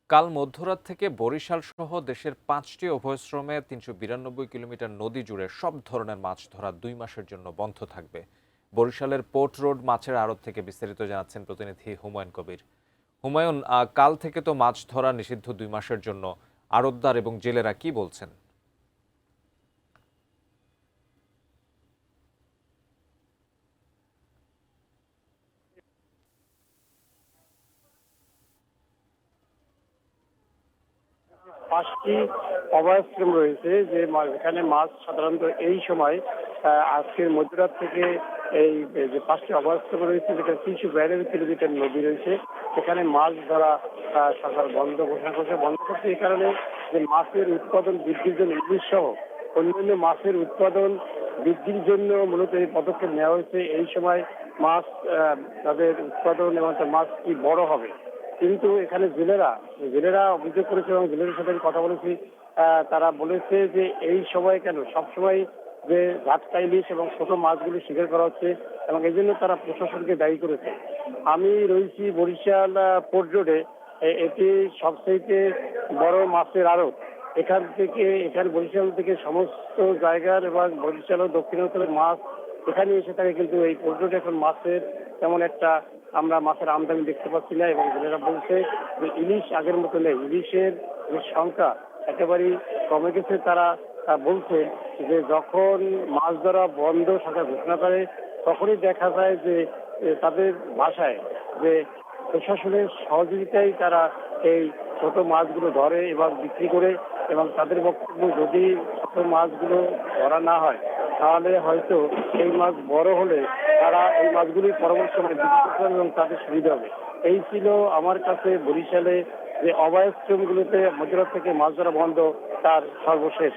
কাল মধ্যরাত থেকে বরিশাল সহ দেশের ৫টি অভয়াশ্রমে ৩৯২ কিলোমিটার নদী জুড়ে সব ধরনের মাছ ধরা ২ মাসের জন্য বন্ধ থাকবে। বরিশালের পোর্ট রোড মাছের আড়ত থেকে বিস্তারিত জানাচ্ছেন প্রতিনিধি হুমায়ুন কবির। হুমায়ুন, কাল থেকে তো মাছ ধরা নিষিদ্ধ ২ মাসের জন্য। আড়তদার এবং জেলেরা কি বলছেন? ৫টি অভয়াশ্রম রয়েছে এখানে মাছ সাধারণত এই সময় আজকের মধ্যরাত থেকে এই যে ৫টি অভয়াশ্রম রয়েছে যেখানে ৩৯২ কিলোমিটার নদী রয়েছে সেখানে মাছ ধরা সরকার বন্ধ ঘোষণা করেছে। বন্ধ করছে এই কারণে যে মাছের উৎপাদন বৃদ্ধির জন্য ইলিশ সহ অন্যান্য মাছের উৎপাদন বৃদ্ধির জন্য মূলত এই পদক্ষেপ নেওয়া হয়েছে। এই সময় মাছ তাদের উৎপাদন এবং মাছ কি বড় হবে, কিন্তু এখানে জেলেরা অভিযোগ করেছে এবং জেলেদের সাথে আমি কথা বলেছি। তারা বলেছে যে এই সময় কেন সবসময় যে ঝাটকা ইলিশ এবং ছোট মাছগুলো শিকার করা হচ্ছে এবং এই জন্য তারা প্রশাসনকে দায়ী করেছে। আমি রয়েছি বরিশাল পোর্ট রোডে। এটি সবচেয়ে বড় মাছের আড়ত। এখানে বরিশাল থেকে সমস্ত জায়গার এবং বরিশাল ও দক্ষিণাঞ্চলের মাছ এখানে এসে থাকে, কিন্তু এই পোর্ট রোডে এখন মাছের তেমন একটা আমরা মাছের আমদানি দেখতে পাচ্ছি না এবং জেলেরা বলছে যে ইলিশ আগের মতো নেই। ইলিশের যে সংখ্যা একেবারেই কমে গেছে। তারা বলছে যে যখন মাছ ধরা বন্ধ সরকার ঘোষণা করে তখনই দেখা যায় যে তাদের ভাষায় যে প্রশাসনের সহযোগিতায় তারা এই ছোট মাছগুলো ধরে এবং বিক্রি করে এবং তাদের বক্তব্য যদি ছোট মাছগুলো ধরা না হয় তাহলে হয়তো এই মাছ বড় হলে তারা এই মাছগুলি পরবর্তী সময় বিক্রি করতে হবে এবং তাদের সুবিধা হবে। এই ছিল আমার কাছে বরিশালে যে অভয়াশ্রমগুলোতে মধ্যরাত থেকে মাছ ধরা বন্ধ তার সর্বশেষ।